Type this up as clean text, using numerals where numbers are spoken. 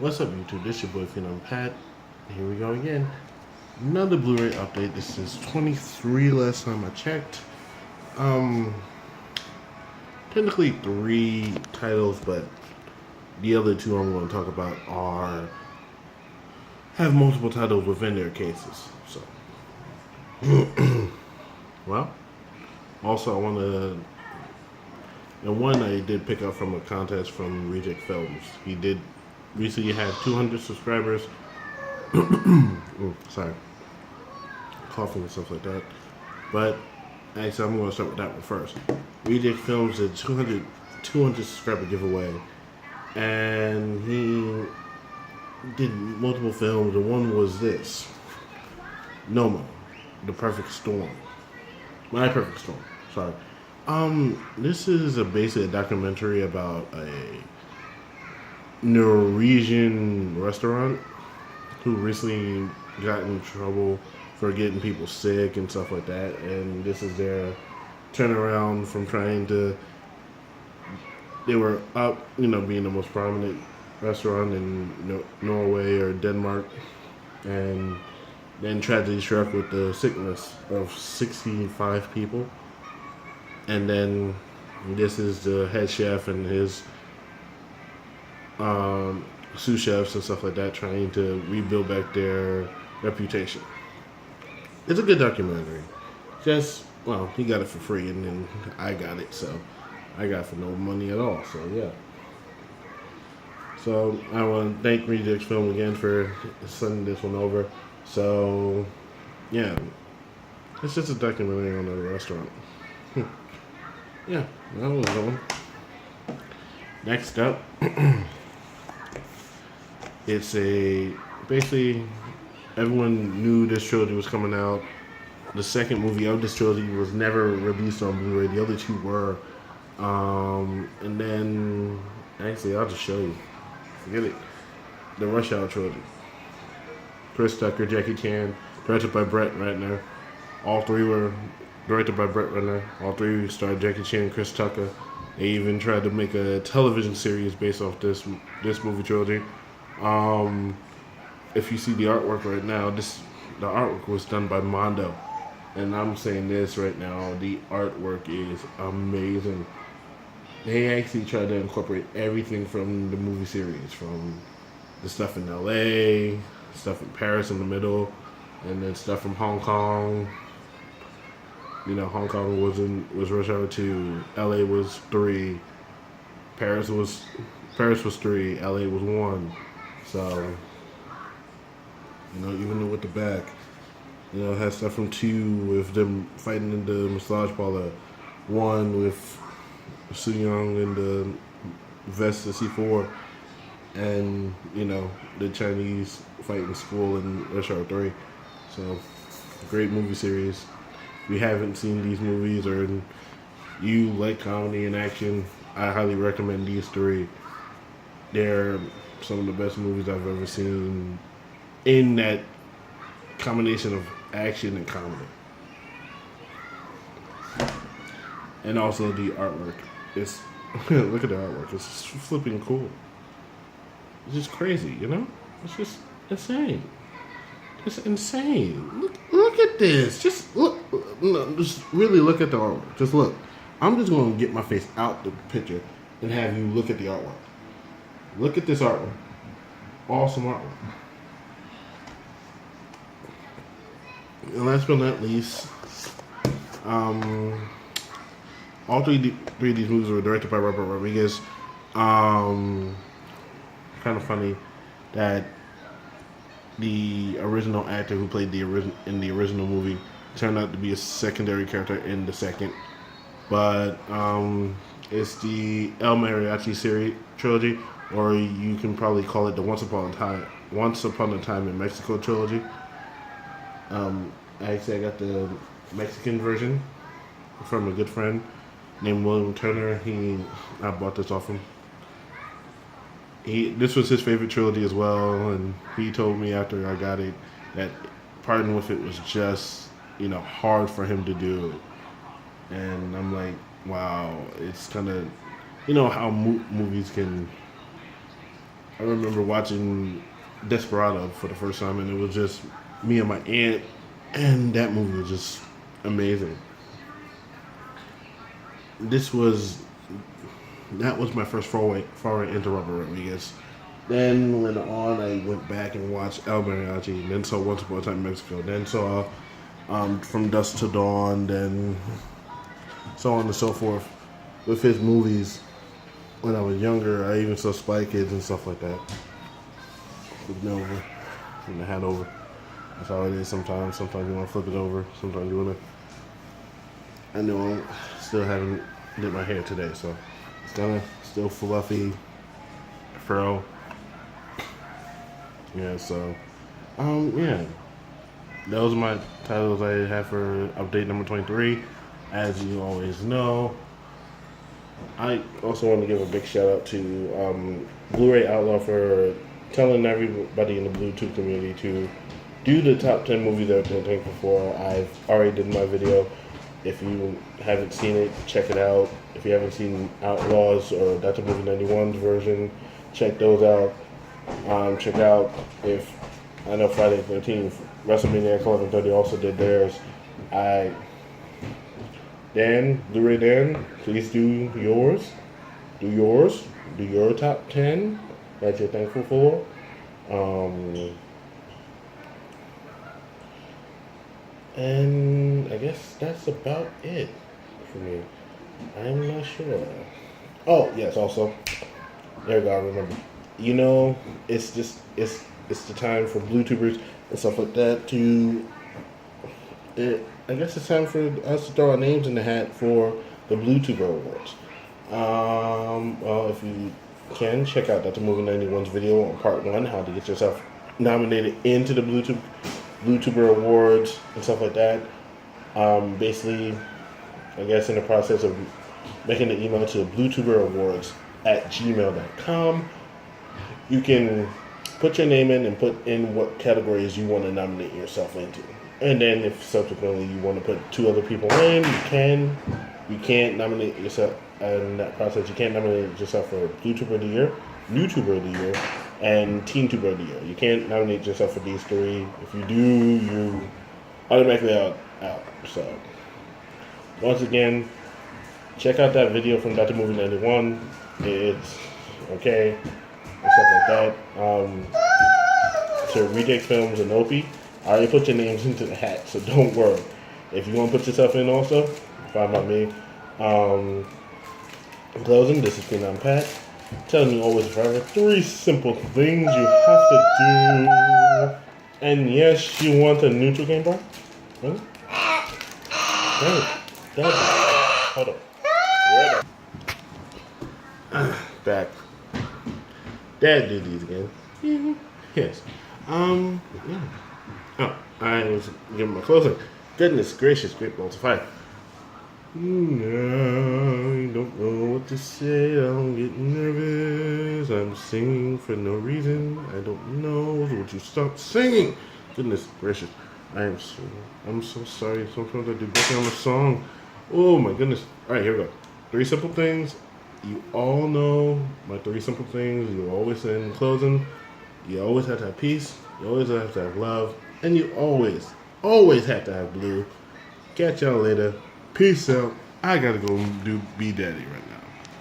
What's up, YouTube? This your boy Phenom Pat. Here we go again. Another Blu-ray update. This is 23 last time I checked. Um, Technically three titles, but the other two I'm going to talk about are have multiple titles within their cases. So, well, also I want to. And one I did pick up from a contest from Reject Films. He did recently have 200 subscribers. Sorry, coughing and stuff like that. But actually, I'm going to start with that one first. Reject Films did 200 subscriber giveaway, and he did multiple films. And one was this, Noma, The Perfect Storm. My Perfect Storm. Sorry. This is basically a documentary about a Norwegian restaurant who recently got in trouble for getting people sick and stuff like that, and this is their turnaround from trying to. They were up, being the most prominent restaurant in Norway or Denmark, and then tragedy struck with the sickness of 65 people. And then this is the head chef and his sous chefs and stuff like that trying to rebuild back their reputation. It's a good documentary. He got it for free, and then I got it, so I got it for no money at all. So yeah. So I want to thank Reject Film again for sending this one over. So yeah, it's just a documentary on a restaurant. Yeah, that was one. Next up, it's basically everyone knew this trilogy was coming out. The second movie of this trilogy was never released on Blu-ray. The other two were. And then, actually, I'll just show you. Forget it. The Rush Hour trilogy. Chris Tucker, Jackie Chan, directed by Brett Ratner. All three were directed by Brett Ratner. All three starred Jackie Chan and Chris Tucker. They even tried to make a television series based off this movie trilogy. If you see the artwork right now, the artwork was done by Mondo. And I'm saying this right now, the artwork is amazing. They actually tried to incorporate everything from the movie series, from the stuff in LA, stuff in Paris in the middle, and then stuff from Hong Kong. Hong Kong was Rush Hour 2, LA was 3, Paris was 3, LA was 1. So, even with the back, it has stuff from 2 with them fighting in the massage parlor, 1 with Su Young in the vest of C4, and the Chinese fighting school in Rush Hour 3. So, great movie series. If you haven't seen these movies or you like comedy and action, I highly recommend these three. They're some of the best movies I've ever seen in that combination of action and comedy. And also the artwork. It's look at the artwork. It's just flipping cool. It's just crazy, It's just insane. It's insane. Look at this. Just look. No, just really look at the artwork. Just look. I'm just going to get my face out the picture and have you look at the artwork. Look at this artwork. Awesome artwork. And last but not least, all three of these movies were directed by Robert Rodriguez. Kind of funny that the original actor who played in the original movie turned out to be a secondary character in the second. But it's the El Mariachi series trilogy, or you can probably call it the Once Upon a Time in Mexico trilogy. Actually, I got the Mexican version from a good friend named William Turner. I bought this off him. This was his favorite trilogy as well, and he told me after I got it that parting with it was just, hard for him to do. And I'm like, wow, it's kind of, how movies can I remember watching Desperado for the first time, and it was just me and my aunt, and that movie was just amazing. This was that was my first foray into Robert Rodriguez. Then later on, I went back and watched El Mariachi, then saw Once Upon a Time in Mexico, then saw From Dusk Till Dawn, then so on and so forth with his movies. When I was younger, I even saw Spy Kids and stuff like that. Flip it over, and the hat over. That's how it is sometimes. Sometimes you want to flip it over. Sometimes you want to. I know I still haven't did my hair today, so it's kind of still fluffy, fro. Yeah, so, yeah. Those are my titles I have for update number 23. As you always know, I also want to give a big shout out to Blu-ray Outlaw for telling everybody in the Bluetooth community to do the top 10 movies that I've been thankful for. I've already did my video. If you haven't seen it, check it out. If you haven't seen Outlaws or That's a Movie 91's version, check those out. Check out if I know Friday the 13th, WrestleMania 11:30 also did theirs. Blu-ray Dan, please do yours. Do yours. Do your top 10 that you're thankful for. And I guess that's about it for me. I'm not sure. Oh, yes, also. There we go, I remember. You know, it's the time for Bluetubers and stuff like that I guess it's time for us to throw our names in the hat for the Bluetuber Awards. Well, if you can, check out That's a Movie 91's video on part 1, how to get yourself nominated into the Bluetuber Awards and stuff like that. Basically, I guess in the process of making the email to bluetuber@gmail.com, you can put your name in and put in what categories you want to nominate yourself into. And then if subsequently you want to put 2 other people in, you can. You can't nominate yourself in that process. You can't nominate yourself for YouTuber of the Year, YouTuber of the Year, and TeenTuber of the Year. You can't nominate yourself for these 3. If you do, you automatically out. So once again, check out that video from Dr. Movie 91. It's okay. And stuff like that. To Reject Films and Opie, I already put your names into the hat, so don't worry. If you want to put yourself in also, fine by me. In closing, this is Phenom Pat, telling you always forever 3 simple things you have to do. And yes, you want a neutral game bar? Really? Dad. Hold on. Back. Dad did these again. Yes. Yeah. Oh, I was giving my closing. Goodness gracious, great balls of fire. I don't know what to say. I'm getting nervous. I'm singing for no reason. I don't know. Would you stop singing? Goodness gracious. I'm so sorry. Sometimes I do better on the song. Oh my goodness. Alright, here we go. 3 simple things. You all know my 3 simple things. You always say in closing. You always have to have peace. You always have to have love. And you always have to have blue. Catch y'all later. Peace out. I gotta go be daddy right now.